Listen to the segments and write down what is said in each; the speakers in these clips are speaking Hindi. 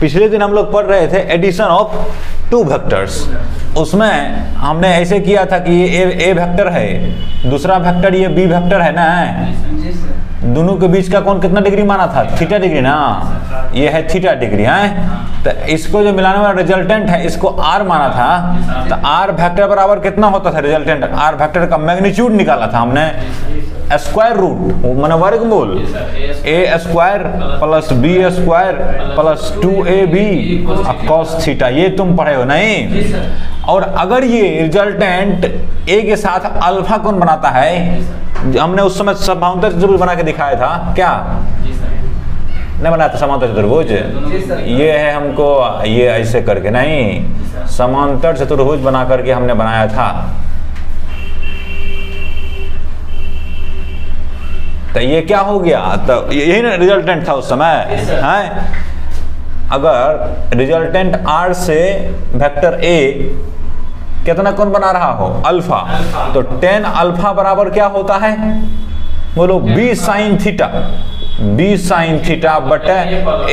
पिछले दिन हम लोग पढ़ रहे थे एडिशन ऑफ टू वेक्टर्स। उसमें हमने ऐसे किया था कि ये ए वेक्टर है, दूसरा वेक्टर ये बी वेक्टर है ना, दोनों के बीच का कोण कितना डिग्री माना था? थीटा डिग्री ना, ये है थीटा डिग्री है। तो इसको जो मिलाने वाला रिजल्टेंट है इसको आर माना था। तो आर वेक्टर बराबर कितना होता था रिजल्टेंट? आर वेक्टर का मैग्नीट्यूड निकाला था हमने, स्क्वायर रूट माने वर्गमूल A square plus B square plus 2ab cos theta. ये तुम पढ़े हो नहीं? और अगर ये रिजल्टेंट ए के साथ अल्फा कोण बनाता है, हमने उस समय समांतर चतुर्भुज बना के दिखाया था, क्या नहीं बनाया था समांतर चतुर्भुज? ये है हमको ये ऐसे करके नहीं, समांतर चतुर्भुज बना करके हमने बनाया था। तो ये क्या हो गया? तो यही ना रिजल्टेंट था उस समय है। अगर रिजल्टेंट आर से वेक्टर ए कितना कोण बना रहा हो? अल्फा। तो tan अल्फा बराबर क्या होता है? बोलो B sine theta, B sine theta बटे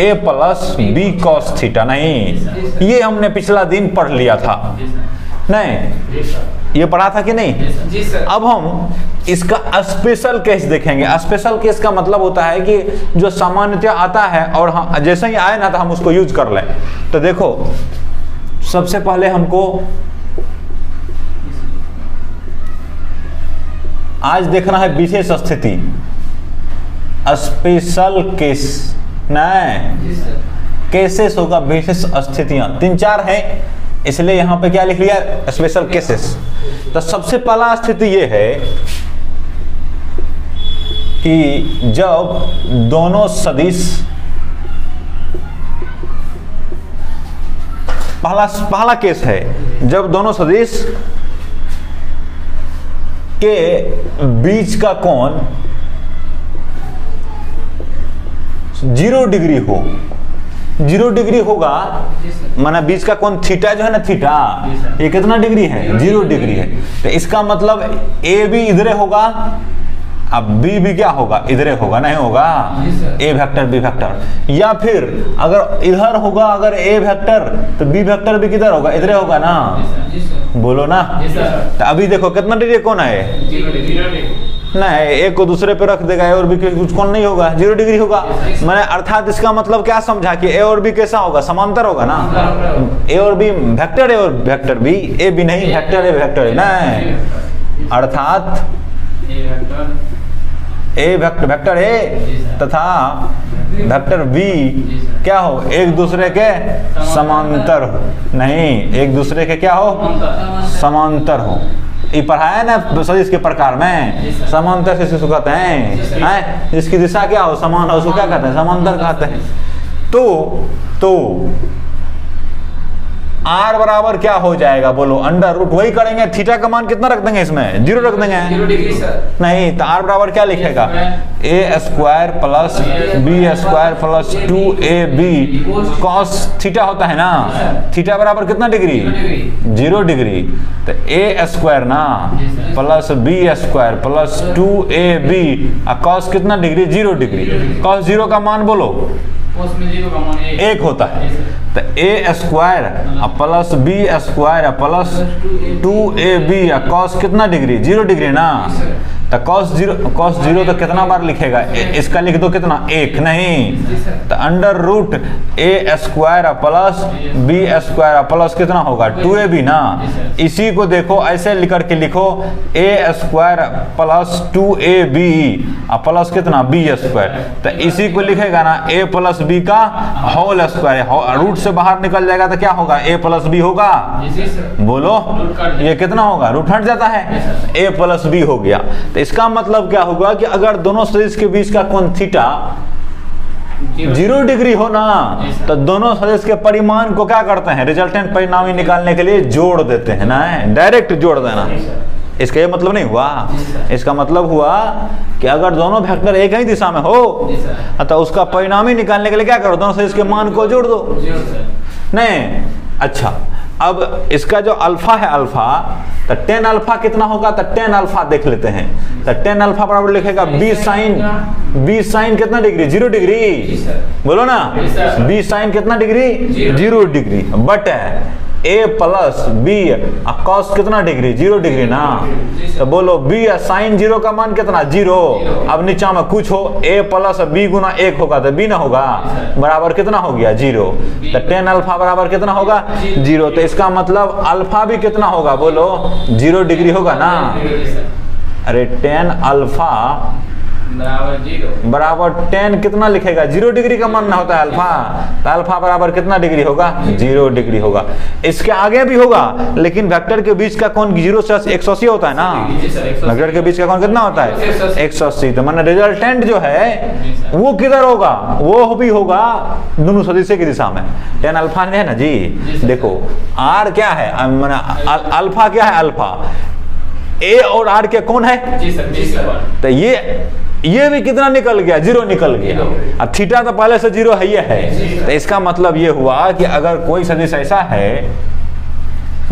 A plus B cos theta. नहीं, ये हमने पिछला दिन पढ़ लिया था नहीं? ये पढ़ा था कि नहीं? जी सर। अब हम इसका स्पेशल केस देखेंगे। स्पेशल केस का मतलब होता है कि जो सामान्यतः आता है और हम जैसे ही आए ना तो हम उसको यूज कर लें। तो देखो, सबसे पहले हमको आज देखना है विशेष स्थिति, स्पेशल केस नहीं, केसेस होगा, विशेष स्थितियां 3-4 हैं, इसलिए यहां पे क्या लिख लिया? Special cases. तो सबसे पहला स्थिति ये है कि जब दोनों सदिश, पहला केस है जब दोनों सदिश के बीच का कोण 0 डिग्री हो। 0 डिग्री होगा माना बीच का कोण थीटा जो है ना, थीटा ये कितना डिग्री है? 0 डिग्री है। तो इसका मतलब ए भी इधरे होगा, अब बी भी क्या होगा? इधरे होगा, नहीं होगा? ए वेक्टर बी वेक्टर। या फिर अगर इधर होगा, अगर ए वेक्टर तो बी वेक्टर भी किधर होगा? इधरे होगा ना, बोलो ना। तो अभी देखो कितना डिग्री कोण है? नहीं, एक को दूसरे पे रख देगा, ए और बी के कुछ कोण नहीं होगा, 0 डिग्री होगा। मैंने अर्थात इसका मतलब क्या समझा कि ए और बी कैसा होगा? समांतर होगा ना। ए और बी वेक्टर, ए और वेक्टर बी, ए बी नहीं वेक्टर ए वेक्टर नहीं, अर्थात ए वेक्टर ए तथा वेक्टर बी क्या हो? एक दूसरे के समांतर हो, नहीं एक दूसरे के क्या हो? समांतर हो। ये पढ़ाया ना सदिश के प्रकार में, समांतर से इसको कहते हैं, जिसकी दिशा क्या हो? समान हो, उसको क्या कहते हैं? समांतर कहते हैं। तो आर बराबर क्या हो जाएगा? बोलो अंडर रूट, वही करेंगे। थीटा का मान कितना रख देंगे इसमें? 0 रख देंगे। 0 डिग्री सर। नहीं, तो आर बराबर क्या लिखेगा? A square plus B square plus 2ab cos theta होता है ना। थीटा बराबर कितना डिग्री? 0 डिग्री। तो ए स्क्वायर ना plus B square plus 2ab cos कितना डिग्री? 0 डिग्री। कॉस 0 का मान बोलो? उसमें 0 का मान 1 होता है। तो A square plus B square plus 2ab cos कितना डिग्री? 0 डिग्री ना। तो कॉस 0 तो कितना बार लिखेगा? इसका लिख दो कितना? 1 नहीं। तो under root A square plus B square plus कितना होगा? 2ab ना। इसी को देखो ऐसे लिख करके लिखो, A square plus 2ab plus कितना? B square. तो इसी को लिखेगा ना ए प्लस बी का होल स्क्वायर, रूट से बाहर निकल जाएगा तो क्या होगा? ए प्लस बी होगा। बोलो ये कितना होगा? रूट हट जाता है, ए प्लस बी हो गया। तो इसका मतलब क्या होगा कि अगर दोनों सदिश के बीच का कोण थीटा 0 डिग्री हो ना, तो दोनों सदिश के परिमाण को क्या करते हैं? रिजल्टेंट परिणामी निकालने के लिए जोड़ देते हैं ना, डायरेक्ट जोड़ देना। इसका ये मतलब नहीं हुआ, इसका मतलब हुआ कि अगर दोनों वेक्टर एक ही दिशा में हो तो उसका परिणामी निकालने के लिए क्या करो? दोनों सदिश के मान को जोड़ दो। नहीं, अच्छा अब इसका जो अल्फा है अल्फा, तो टेन अल्फा कितना होगा, तो टेन अल्फा देख लेते हैं। तो टेन अल्फा बराबर लिखेगा बी साइन कितना डिग्री, 0 डिग्री, बोलो ना, बी साइन कितना degree, 0 degree, but A plus B cos कितना डिग्री, 0 डिग्री ना। तो बोलो बी साइन 0 का मान कितना, 0। अब नीचा में कुछ हो, ए प्लस बी गुना 1 होगा तो बी ना होगा, बराबर कितना हो गया, 0। तो टेन अल्फा बराबर कितना होगा, 0। तो इसका मतलब अल्फा भी कितना होगा, बोलो 0 डिग्री होगा ना। अरे टेन अल्फा बराबर 10 कितना लिखेगा, 0 डिग्री का मानना होता है अल्फा। तो अल्फा बराबर कितना डिग्री होगा, 0 डिग्री होगा। इसके आगे भी होगा, लेकिन वेक्टर के बीच का कोण 0 से 180 होता है ना। वेक्टर के बीच का कोण कितना होता है, 180। तो माने रिजल्टेंट जो है वो किधर होगा, वो भी होगा दोनों सदिश की दिशा में। टेन अल्फा है ना जी, देखो आर क्या है, अल्फा क्या है, अल्फा ए और आर के कौन है, जी सर, जी सर। तो ये भी कितना निकल गया, 0 निकल गया। अब थीटा तो पहले से 0 है, ये है। तो इसका मतलब ये हुआ कि अगर कोई सदिश ऐसा है,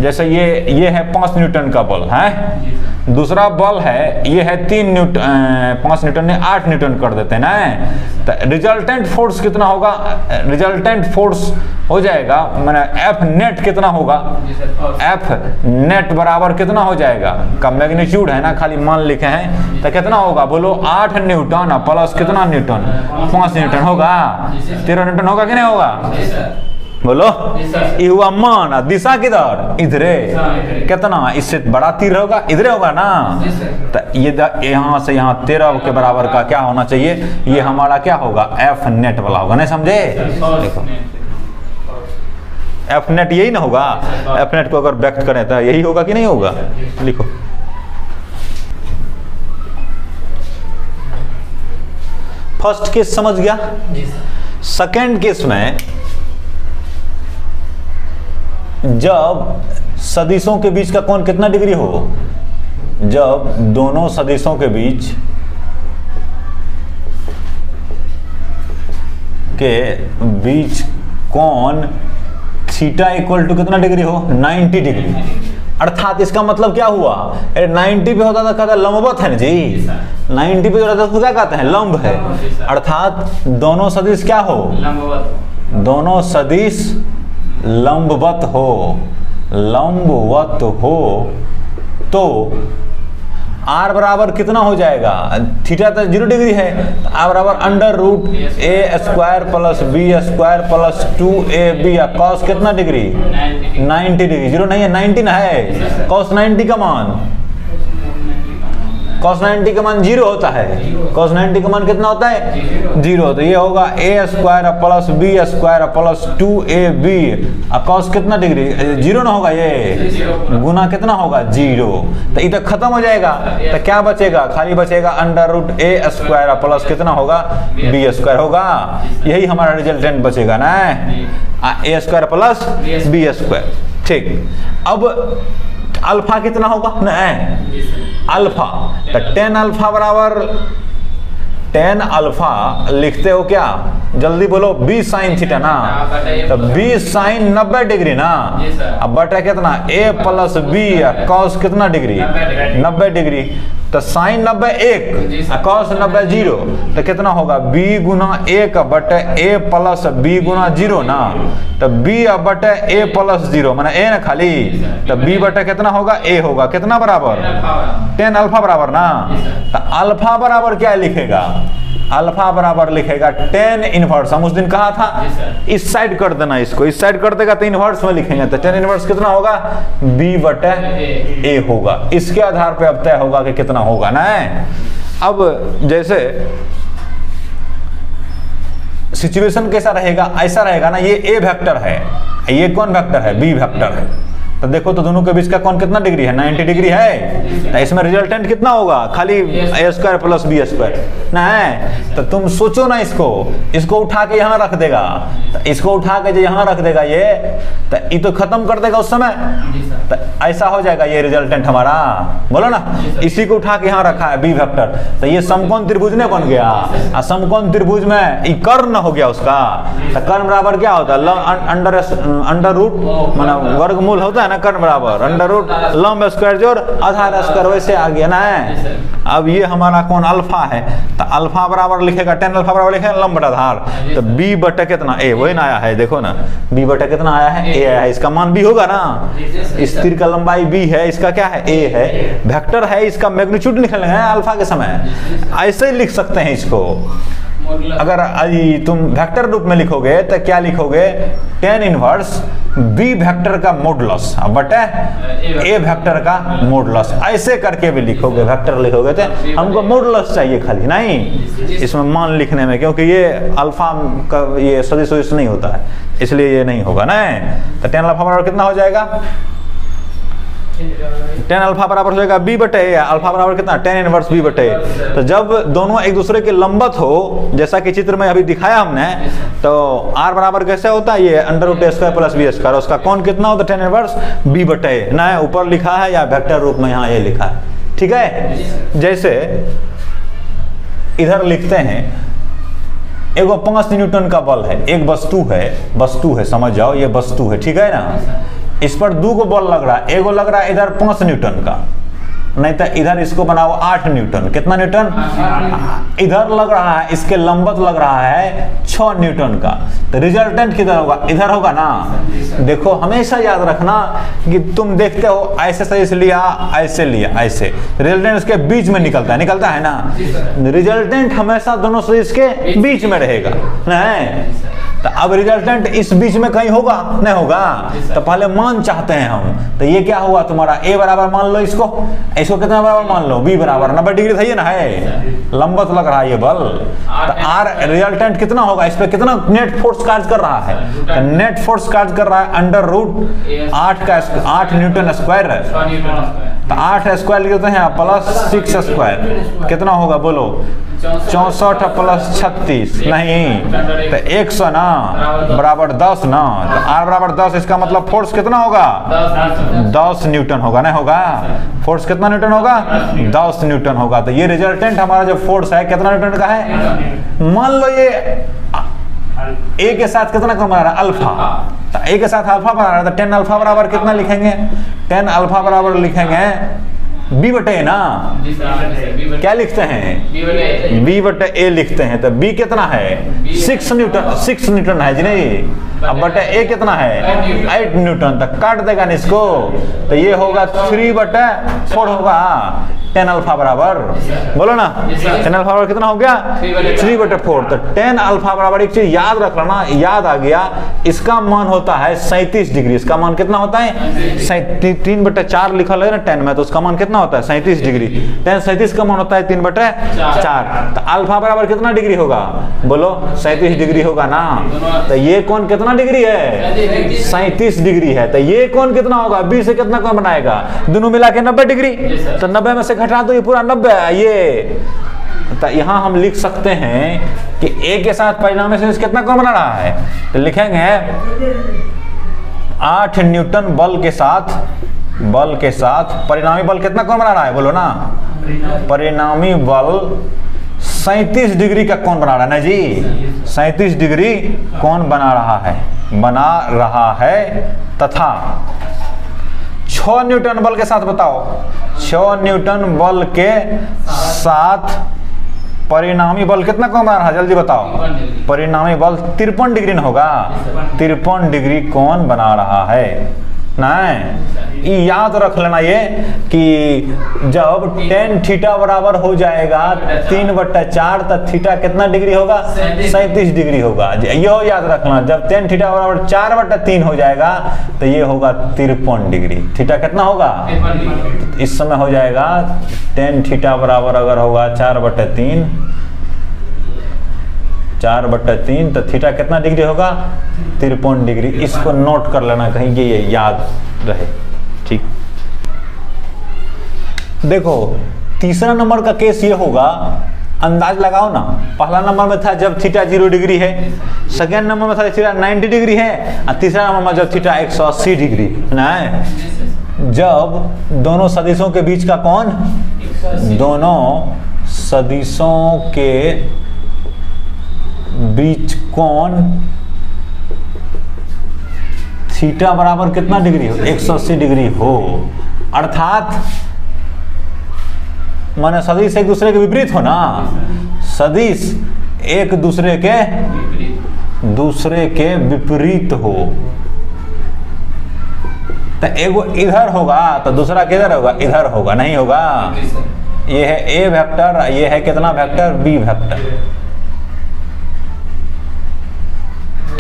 जैसे ये है 5 न्यूटन का बल है, दूसरा बल है ये है 3 न्यूटन, 5 न्यूटन ने 8 न्यूटन कर देते हैं ना। तो रिजल्टेंट फोर्स कितना होगा, रिजल्टेंट फोर्स हो जाएगा मैंने एफ नेट कितना होगा, एफ नेट बराबर कितना हो जाएगा, का मैग्नीट्यूड है ना, खाली मान लिखे हैं। तो कितना होगा, बोलो 8 न्यूटन प्लस कितना न्यूटन, 5 न्यूटन होगा, 13 न्यूटन होगा कि नहीं होगा, बोलो। ये हुआ मान, दिशा किधर, इधरे, कितना, इससे बड़ा तीर होगा, इधरे होगा ना। तो ये यहाँ से यहाँ 13 के बराबर का क्या होना चाहिए, ये हमारा क्या होगा, एफ नेट वाला होगा, नहीं समझे। देखो एफ नेट यही ना होगा, एफ नेट को अगर व्यक्त करें तो यही होगा कि नहीं होगा, लिखो। फर्स्ट केस समझ गया। सेकेंड केस में जब सदिशों के बीच का कोण कितना डिग्री हो, जब दोनों सदिशों के बीच कोण थीटा इक्वल टू कितना डिग्री हो, 90 डिग्री। अर्थात इसका मतलब क्या हुआ, 90 पे होता था कहता लंबवत है ना जी, 90 पे होता था क्या कहते हैं, लंब है। अर्थात दोनों सदिश क्या हो, दोनों सदिश लंबवत हो तो आर बराबर कितना हो जाएगा, थीटा तो 0 डिग्री है, तो आर बराबर under root A square plus B square plus 2ab cos कितना डिग्री, 90 डिग्री। 0 नहीं है, 19 है। कॉस 90 का मान, cos 90 का मान 0 होता है, cos 90 का मान कितना होता है, 0। तो ये होगा a square plus b square plus 2ab, cos कितना डिग्री, 0 ना होगा, ये गुना कितना होगा, 0। तो इधर खत्म हो जाएगा, तो क्या बचेगा, खाली बचेगा under root a square plus कितना होगा, b स्क्वायर होगा। यही हमारा रिजल्टेंट बचेगा ना, a square plus b square. ठीक, अब अल्फा कितना होगा ना, अल्फा। तो 10 अल्फा बराबर 10 अल्फा लिखते हो क्या, जल्दी बोलो, बी साइन थीटा ना। तो बी साइन 90 डिग्री ना, अब बटा कितना, ए प्लस बी कॉस कितना डिग्री, 90 डिग्री। तो साइन 90 1, कॉस 90 0। तो कितना होगा, बी गुना 1 बटे ए प्लस बी गुना 0 ना। तो बी बटे ए प्लस 0 माना ए ना खाली, तो बी बटे कितना होगा, ए होगा, कितना बराबर 10 अल्फा बराबर ना। तो अल्फा बराबर क्या लिखेगा, अल्फा बराबर लिखेगा 10 इनवर्स। हम उस दिन कहा था इस साइड कर देना, इसको इस साइड कर देगा तो इनवर्स में लिखेंगे। तो 10 इनवर्स कितना होगा, b बटे a होगा। इसके आधार पे अब तय होगा कि कितना होगा ना। अब जैसे सिचुएशन कैसा रहेगा, ऐसा रहेगा ना, ये a वेक्टर है, ये कौन वेक्टर है, b वेक्टर है। तो देखो तो दोनों के बीच का कोण कितना डिग्री है, 90 डिग्री है। तो इसमें रिजल्टेंट कितना होगा, खाली ए स्क्वायर प्लस बी स्क्वायर ना है। तो तुम सोचो ना, इसको उठा के यहाँ रख देगा, तो इसको उठा के जो यहाँ रख देगा ये तो खत्म कर देगा उस समय। तो ऐसा हो जाएगा ये रिजल्टेंट हमारा, बोलो ना। इसी को उठा के यहाँ रखा है बी वेक्टर, तो ये समकोण त्रिभुज ने बन गया। और समकोण त्रिभुज में कर्ण हो गया उसका। तो कर्ण बराबर क्या होता है, अंडर रूट माना वर्गमूल होता है ना, कर्ण बराबर अंडर रूट लंब स्क्वायर जोड़ आधार स्क्वायर, वैसे आ गया ना है। अब ये हमारा कोण अल्फा है, तो अल्फा बराबर लिखेगा tan अल्फा बराबर लिखेगा लंब बटा आधार, तो b बटा कितना a, वही ना आया है, देखो ना b बटा कितना आया है, a आया है। इसका मान b होगा ना, इस तीर का लंबाई b है, इसका क्या है a है, वेक्टर है, इसका मैग्नीट्यूड निकलना है अल्फा के समय। ऐसे ही लिख सकते हैं इसको। अगर तुम वेक्टर रूप में लिखोगे तो क्या लिखोगे, tan इनवर्स b वेक्टर का मॉडुलस बटे a वेक्टर का मॉडुलस, ऐसे करके भी लिखोगे। वेक्टर लिखोगे तो हमको मॉडुलस चाहिए खाली, नहीं इसमें मान लिखने में, क्योंकि ये अल्फा का ये सदिश वदिश नहीं होता है, इसलिए ये नहीं होगा ना। तो tan अल्फा बराबर कितना हो जाएगा, tan अल्फा बराबर हो जाएगा b बटे a, अल्फा बराबर कितना tan इनवर्स b बटे a। तो जब दोनों एक दूसरे के लंबवत हो, जैसा कि चित्र में अभी दिखाया हमने, तो r बराबर कैसे होता है, ये under root a square plus b square, उसका कोण कितना होता है tan इनवर्स b बटे a ना, ऊपर लिखा है या वेक्टर रूप में यहाँ ये लिखा है, ठीक है। जैसे इधर लिखते हैं, एगो 5 न्यूटन का बल है, एक वस्तु है समझ जाओ, ये वस्तु है, ठीक है ना। इस पर 2 को बल लग रहा है, एगो लग रहा है इधर 5 न्यूटन का, नहीं तो इधर इसको बनाओ 8 न्यूटन, कितना न्यूटन, इधर लग रहा है, इसके लंबवत लग रहा है 6 न्यूटन का। तो रिजल्टेंट किधर होगा, इधर होगा ना। देखो हमेशा याद रखना कि तुम देखते हो ऐसे सदिश लिया, ऐसे लिया, ऐसे रिजल्टेंट इसके बीच में निकलता है ना। रिजल्टेंट हमेशा दोनों सदिश के बीच में रहेगा, नहीं। तो अब रिजल्टेंट इस बीच में कहीं होगा, नहीं होगा। तो पहले मान चाहते हैं हम, तो ये क्या हुआ तुम्हारा, a बराबर मान लो, इसको कितना बराबर मान लो, b बराबर 90 डिग्री था ये ना, है लंबवत लग रहा है ये बल। तो r रिजल्टेंट कितना होगा, इस पे कितना नेट फोर्स कार्य कर रहा है, तो नेट फोर्स कार्य कर रहा है अंडर रूट 8 न्यूटन स्क्वायर। तो 8 स्क्वायर लिखते हैं प्लस 6 स्क्वायर, कितना होगा बोलो, 64 प्लस 36 नहीं, तो 100 ना बराबर 10 ना। तो r बराबर 10, इसका मतलब फोर्स कितना होगा, 10 न्यूटन होगा, नहीं होगा, फोर्स कितना न्यूटन होगा, 10 न्यूटन होगा। तो ये रिजल्टेंट हमारा जो फोर्स है कितना न्यूटन का है। मान लो ये a के साथ कितना कम आ रहा है, अल्फा, तो a के साथ अल्फा बना रहा है, तो tan अल्फा बराबर कितना लिखेंगे, tan अल्फा बराबर लिखेंगे b बटे ना, क्या लिखते हैं, b बटे a लिखते हैं। तो b कितना है, 6 न्यूटन है जी, नहीं। अब बटे a कितना है, 8 न्यूटन। तक काट देगा ना इसको, तो ये होगा 3 बटे 4 होगा tan अल्फा बराबर, बोलो ना tan अल्फा बराबर कितना हो गया, 3 बटे 4। तो tan अल्फा बराबर एक चीज याद रख लेना, याद आ गया, इसका मान होता है 37 डिग्री। इसका मान कितना होता है, 3 बटे 4 लिखा है ना tan में, तो उसका मान कितना होता है 37 डिग्री। tan 37 का मान होता है 3 बटे 4। तो अल्फा बराबर कितना डिग्री होगा, बोलो 37 डिग्री होगा ना। तो ये कोण कितना डिग्री है, 37 डिग्री है। तो ये कोण कितना होगा, b से कितना कोण बनाएगा, दोनों मिला के 90 डिग्री। तो 90 में से घटा दो, ये पूरा 90 है ये। तो यहाँ हम लिख सकते हैं कि a के साथ परिणामी सदिश कितना कोण बना रहा है, तो लिखेंगे 8 न्यूटन बल के साथ परिणामी बल कितना कोण बना रहा है, बोलो ना, परिणामी बल 37 डिग्री का कोण बना रहा है ना जी, 37 डिग्री कोण बना रहा है तथा 6 न्यूटन बल के साथ, बताओ 6 न्यूटन बल के साथ परिणामी बल कितना कोण बना रहा है, जल्दी बताओ। परिणामी बल 53 डिग्री न होगा, 53 डिग्री कोण बना रहा है। नहीं, याद रख लेना ये कि जब tan थीटा बराबर हो जाएगा 3/4, तब थीटा कितना डिग्री होगा, 37 डिग्री होगा। यो याद रखना, जब tan थीटा बराबर 4/3 हो जाएगा तो ये होगा 53 डिग्री। थीटा कितना होगा, इस समय हो जाएगा tan थीटा बराबर अगर होगा 4/3 तो थीटा कितना डिग्री होगा, 53 डिग्री। इसको नोट कर लेना कहीं, ये याद रहे। देखो तीसरा नंबर का केस ये होगा, अंदाज लगाओ ना। पहला नंबर में था जब थीटा 0 डिग्री है, सेकेंड नंबर में था थीटा 90 डिग्री है, और तीसरा नंबर में जब थीटा 180 डिग्री ना है। जब दोनों सदिशों के बीच का कोण, दोनों सदिशों के बीच कोण थीटा बराबर कितना डिग्री हो, 180 डिग्री हो, अर्थात माने सदिश एक दूसरे के विपरीत हो ना, सदिश एक दूसरे के विपरीत हो, तो एगो इधर होगा तो दूसरा किधर होगा, इधर होगा, नहीं होगा। ये है ए वेक्टर, ये है कितना वेक्टर, बी वेक्टर,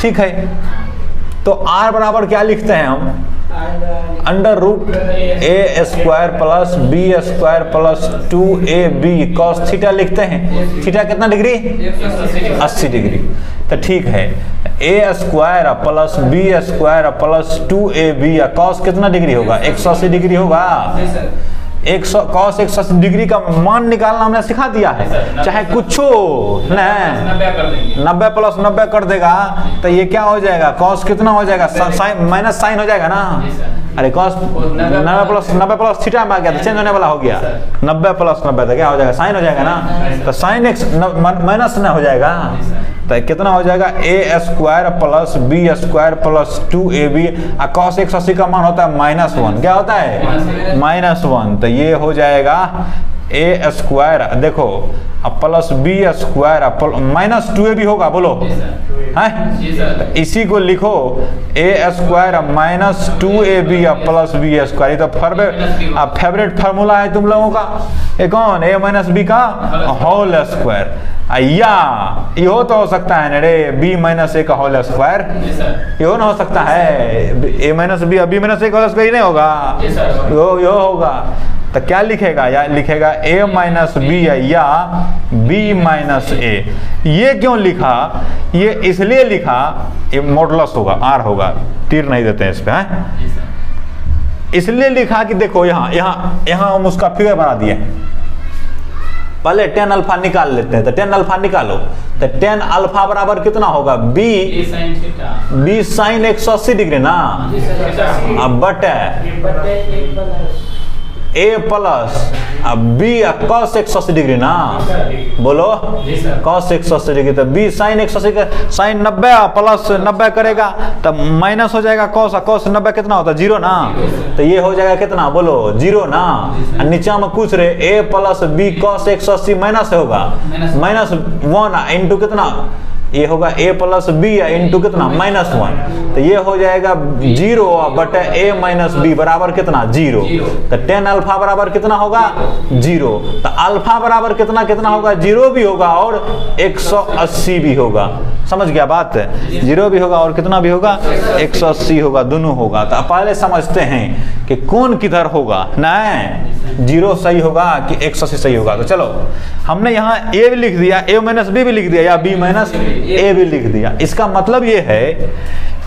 ठीक है। तो आर बराबर क्या लिखते हैं हम, under root A square plus B square plus 2ab cos theta लिखते हैं। थीटा कितना डिग्री, 80 डिग्री। तो ठीक है, A square plus B square plus 2ab cos कितना डिग्री होगा, 180 डिग्री होगा। 100 कॉस 180 डिग्री का मान निकालना हमने सिखा दिया है, चाहे कुछ हो, 90 प्लस 90 कर देगा तो ये क्या हो जाएगा, कॉस कितना हो जाएगा, साइन माइनस साइन हो जाएगा ना। अरे कॉस 90 प्लस थीटा में आ गया तो चेंज होने वाला हो गया, 90 प्लस 90 तो क्या हो जाएगा, साइन हो जाएगा ना। तो साइन एक्स माइनस ना हो जाएगा, तो कितना हो जाएगा, A square plus B square plus 2ab, cos 180 का मान होता है -1, क्या होता है, -1। तो ये हो जाएगा ए स्क्वायर, देखो अब plus B square minus 2ab होगा, बोलो है, इसी को लिखो A square minus 2ab plus B square. ये तो फेवरेट फार्मूला है तुम लोगों का, ये कौन, ए माइनस बी का होल स्क्वायर, या यो तो हो सकता है ना रे, बी माइनस ए का होल स्क्वायर, यो ना हो सकता है, ए माइनस बी, बी माइनस ए का होल स्क्वायर नहीं होगा, यो होगा। तो क्या लिखेगा, या लिखेगा ए माइनस बी या बी माइनस ए। ये क्यों लिखा, ये इसलिए लिखा, ये मॉडुलस होगा, आर होगा, तीर नहीं देते हैं इस पे, इसलिए लिखा कि देखो यहाँ हम उसका फिगर बना दिए। पहले tan अल्फा निकाल लेते हैं, तो tan अल्फा निकालो, तो tan अल्फा बराबर कितना होगा, बी साइन 180 डिग्री ना, अब बटे A plus B cos 180 degree ना, बोलो कॉस 180 डिग्री, तो बी साइन 180 का साइन 90 प्लस 90 करेगा तो माइनस हो जाएगा कॉस, कॉस 90 कितना होता है, 0 ना, तो ये हो जाएगा कितना, बोलो 0 ना। नीचे में पूछ रहे ए प्लस बी कॉस 180 माइनस होगा, -1 इंटू कितना, ये होगा ए प्लस बी इंटू कितना, -1, तो ये हो जाएगा 0 बटे ए माइनस बी बराबर कितना, 0। तो tan अल्फा बराबर कितना होगा, 0। तो अल्फा बराबर कितना कितना होगा, 0 भी होगा और 180 भी होगा। समझ गया बात, 0 भी होगा और कितना भी होगा, 180 होगा, दोनों होगा। तो पहले समझते हैं कि कौन किधर होगा, नहीं 0 सही होगा कि 180 सही होगा। तो चलो हमने यहाँ ए भी लिख दिया, ए माइनस बी भी लिख दिया, या बी माइनस ए भी लिख दिया। इसका मतलब ये है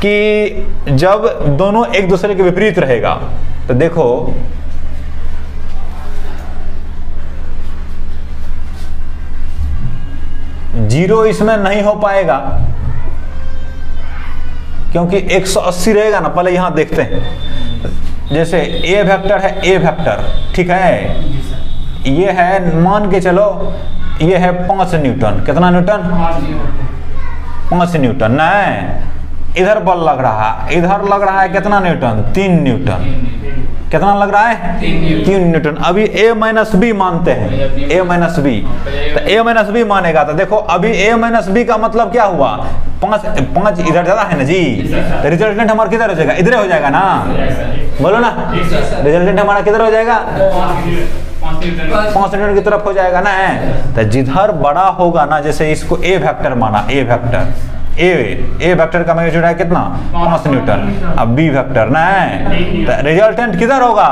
कि जब दोनों एक दूसरे के विपरीत रहेगा, तो देखो जीरो इसमें नहीं हो पाएगा क्योंकि 180 रहेगा ना। पहले यहां देखते हैं, जैसे ए वेक्टर है, ए वेक्टर ठीक है, ये है मान के चलो ये है 5 न्यूटन, कितना न्यूटन, 5 न्यूटन, नहीं इधर बल लग रहा है, इधर लग रहा है कितना न्यूटन, 3 न्यूटन, कितना लग रहा है, 3 न्यूटन। अभी a माइनस बी मानते हैं, a माइनस बी, तो a माइनस बी मानेगा तो देखो अभी a माइनस बी का मतलब क्या हुआ, 5 इधर ज्यादा है ना जी, तो रिजल्टेंट हमारा किधर हो जाएगा, इधर हो जाएगा ना, बोलो ना, रिजल्टेंट हमारा किधर हो जाएगा, 5 न्यूटन की तरफ हो जाएगा ना। तो जिधर बड़ा होगा ना, जैसे इसको ए वेक्टर माना, ए वेक्टर, ए वेक्टर का मैग्नीट्यूड है कितना, 5 न्यूटन, अब बी वेक्टर ना है, तो रिजल्टेंट किधर होगा,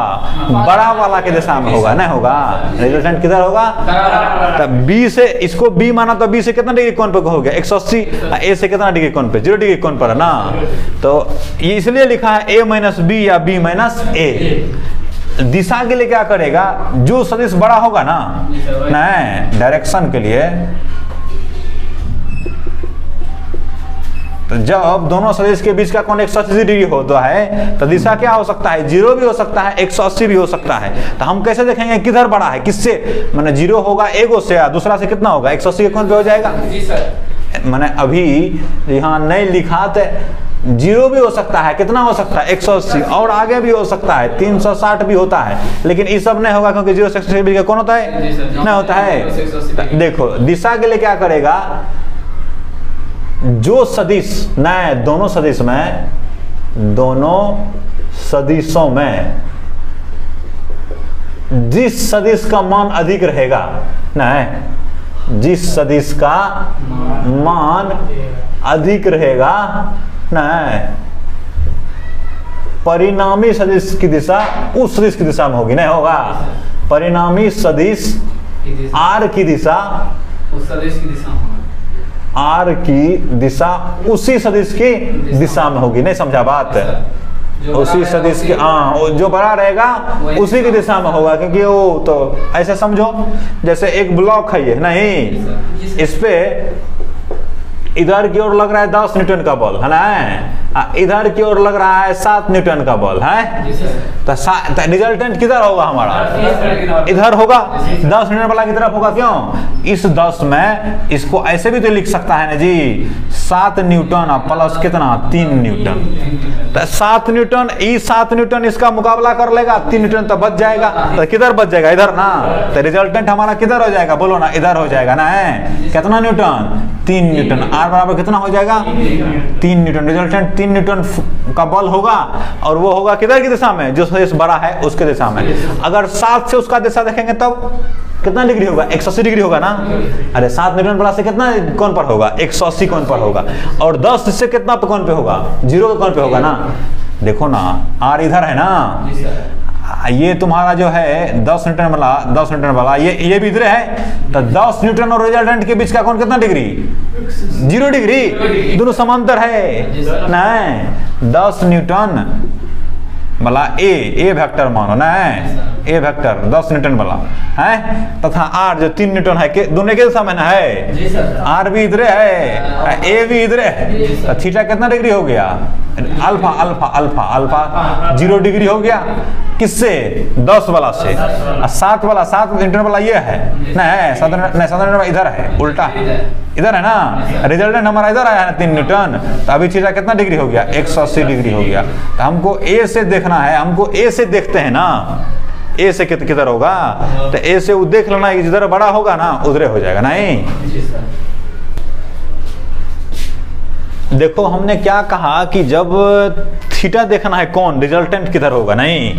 बड़ा वाला के दिशा में होगा, नहीं होगा, रिजल्टेंट किधर होगा, तो बी से, इसको बी माना तो बी से कितना डिग्री कोण पे हो गया, 180, ए से कितना डिग्री कोण पे, 0 डिग्री कोण पर है ना। तो ये इसलिए लिखा है ए माइनस बी या बी माइनस ए। दिशा के लिए क्या करेगा, जो सदिश बड़ा होगा ना, नहीं डायरेक्शन के लिए, तो जब दोनों सदिश के बीच का कोण 180 डिग्री होता है तो दिशा क्या हो सकता है, 0 भी हो सकता है, 180 भी हो सकता है। तो हम कैसे देखेंगे किधर बड़ा है, किससे, माने 0 होगा एगो से, दूसरा से कितना होगा, 180 के कोण पे हो जाएगा। जी सर। मैंने अभी यहाँ नहीं लिखा तो 0 भी हो सकता है, कितना हो सकता है 180, और आगे भी हो सकता है 360 भी होता है, लेकिन ये सब नहीं होगा क्योंकि 0 से 180 का कौन होता है, नहीं होता है। देखो दिशा के लिए क्या करेगा, जो सदिश नहीं, दोनों सदिश में, दोनों सदिशों में जिस सदिश का मान अधिक रहेगा, नहीं जिस सदिश का मान अधिक रहेगा, नहीं परिणामी सदिश की दिशा उस सदिश की दिशा में होगी, नहीं होगा, परिणामी सदिश आर की दिशा उस सदिश की दिशा में, आर की दिशा उसी सदिश की दिशा में होगी, नहीं समझा बात, उसी सदिश के, हाँ जो बड़ा रहेगा उसी की दिशा में होगा, क्योंकि वो तो ऐसे समझो जैसे एक ब्लॉक है ये, नहीं इस पे इधर की ओर लग रहा है 10 न्यूटन का बल है ना, इधर की ओर लग रहा है 7 न्यूटन का बल है, तो रिजल्टेंट किधर होगा हमारा, इधर होगा, 10 न्यूटन वाला की तरफ होगा। क्यों, इस 10 में इसको ऐसे भी तो लिख सकता है ना जी, 7 न्यूटन प्लस कितना 3 न्यूटन, तो 7 न्यूटन, 7 न्यूटन इसका मुकाबला कर लेगा, 3 न्यूटन तो बच जाएगा, तो किधर बच जाएगा, इधर ना, तो रिजल्टेंट हमारा किधर हो जाएगा, बोलो ना, इधर हो जाएगा ना, है कितना न्यूटन, 3 न्यूटन, आर बराबर कितना हो जाएगा 3 न्यूटन, रिजल्टेंट 3 न्यूटन का बल होगा, और वो होगा किधर की दिशा में, जो सदिश बड़ा है उसके दिशा में। अगर 7 से उसका दिशा देखेंगे तब कितना डिग्री होगा, 180 डिग्री होगा ना, अरे 7 न्यूटन प्लस से कितना कोण पर होगा, 180 कोण पर होगा, और 10 से कितना कोण पे होगा, 0 के कोण पे होगा ना। देखो ना आर इधर है ना, ये तुम्हारा जो है 10 न्यूटन वाला ये भी इधर है, तो 10 न्यूटन और रिजल्टेंट के बीच का कोण कितना डिग्री, 0 डिग्री, दोनों समांतर है, नहीं 10 न्यूटन वाला ए वेक्टर मानो ना, ए वेक्टर 10 न्यूटन वाला है, तथा आर जो 3 न्यूटन है, दोनों के दिशा में ना है, आर भी इधर है, ए भी इधर है, तो थीटा कितना डिग्री हो गया, alpha alpha alpha alpha 0 degree हो गया, किससे 10 वाला से, 7 वाला 7 न्यूटन वाला ये है, नहीं 7 न्यूटन इधर है, उल्टा है, इधर है ना, रिजल्टेंट हमारा इधर आया है 3 न्यूटन, तो अभी थीटा कितना डिग्री हो गया, 180 डिग्री हो गया। तो हमको ए से देखना है, हमको ए से देखते हैं ना, ए से किधर होगा, तो ए से वो देख लेना, जिधर बड़ा होगा ना उधर हो जाएगा, नहीं देखो हमने क्या कहा कि जब थीटा देखना है कौन, रिजल्टेंट किधर होगा, नहीं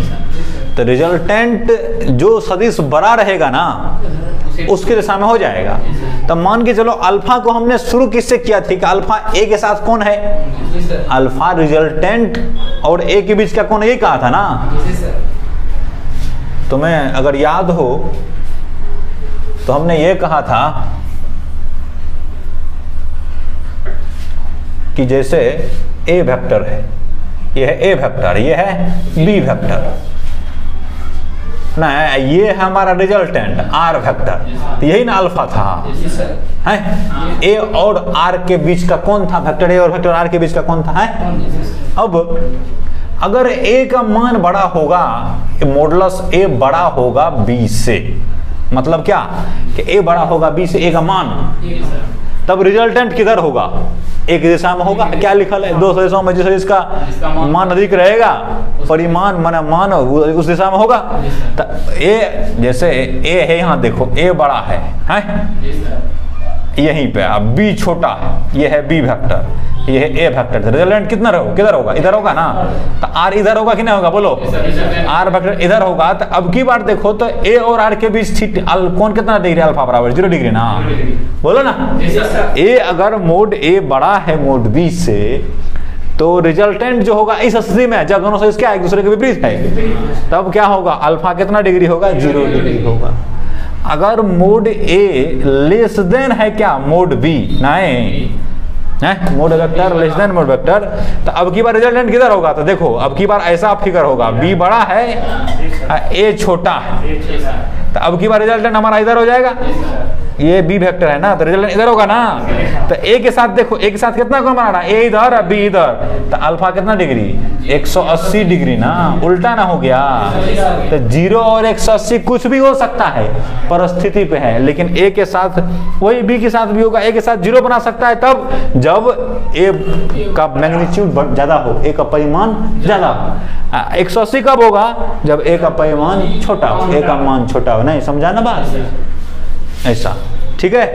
तो रिजल्टेंट जो सदिश बड़ा रहेगा ना उसकी दिशा में हो जाएगा। तो मान के चलो अल्फा को हमने शुरू किससे किया थी कि अल्फा ए के साथ कौन है, अल्फा रिजल्टेंट और ए के बीच का कौन, यही कहा था ना। तुम्हें अगर याद हो तो हमने ये कहा था कि जैसे ए वेक्टर है, ये है ए वेक्टर, ये है बी वेक्टर ना, ये है हमारा रिजल्टेंट आर वेक्टर, तो यही ना अल्फा था, है ए और आर के बीच का कौन था, वेक्टर ए और वेक्टर आर के बीच का कौन था, है। अब अगर ए का मान बड़ा होगा, मॉडुलस ए बड़ा होगा बी से, मतलब क्या कि ए बड़ा होगा बी से, ए का मान, तब रिजल्टेंट किधर होगा, एक दिशा में होगा। क्या लिखल है, दो सदिशों में जिस इसका मान अधिक रहेगा, परिमाण माने मान उस दिशा में होगा। तो ए जैसे ए है, यहाँ देखो ए बड़ा है यहीं पे, अब बी छोटा है, ये है बी वेक्टर, ये है ए वेक्टर, रिजल्टेंट कितना रहो किधर होगा, इधर होगा ना। तो आर इधर होगा कि नहीं होगा, बोलो आर वेक्टर इधर होगा। तो अब की बार देखो तो ए और आर के बीच कौन कितना डिग्री, अल्फा बराबर 0 डिग्री ना, बोलो ना। ए अगर मोड ए बड़ा है मोड बी से, तो रिजल्टेंट जो होगा इस स्थिति में जब दोनों से क्या एक दूसरे के विपरीत है, तब क्या होगा, अल्फा कितना डिग्री होगा, 0 डिग्री होगा। अगर मोड ए लेस देन है क्या मोड बी, नहीं है mod vector less than mod vector. तो अब की बार रिजल्टेंट किधर होगा, तो देखो अब की बार ऐसा फिगर होगा, बी बड़ा है ए छोटा है, तो अब की बार रिजल्टेंट हमारा इधर हो जाएगा, ये बी वेक्टर है ना, तो रिजल्टेंट इधर होगा ना। तो ए के साथ देखो, ए के साथ कितना कोण बना रहा है, ए इधर और बी इधर, तो अल्फा कितना डिग्री 180 डिग्री ना, उल्टा ना हो गया। तो 0 और 180 कुछ भी हो सकता है, परिस्थिति पे है, लेकिन ए के साथ वही बी के साथ भी होगा, ए के साथ 0 बना सकता है तब जब ए का मैग्नीट्यूड ज्यादा हो, ए का परिमाण ज्यादा हो। 180 कब होगा, जब ए का परिमाण छोटा हो, ए का मान छोटा हो। नहीं समझा ना बात, ऐसा ठीक है।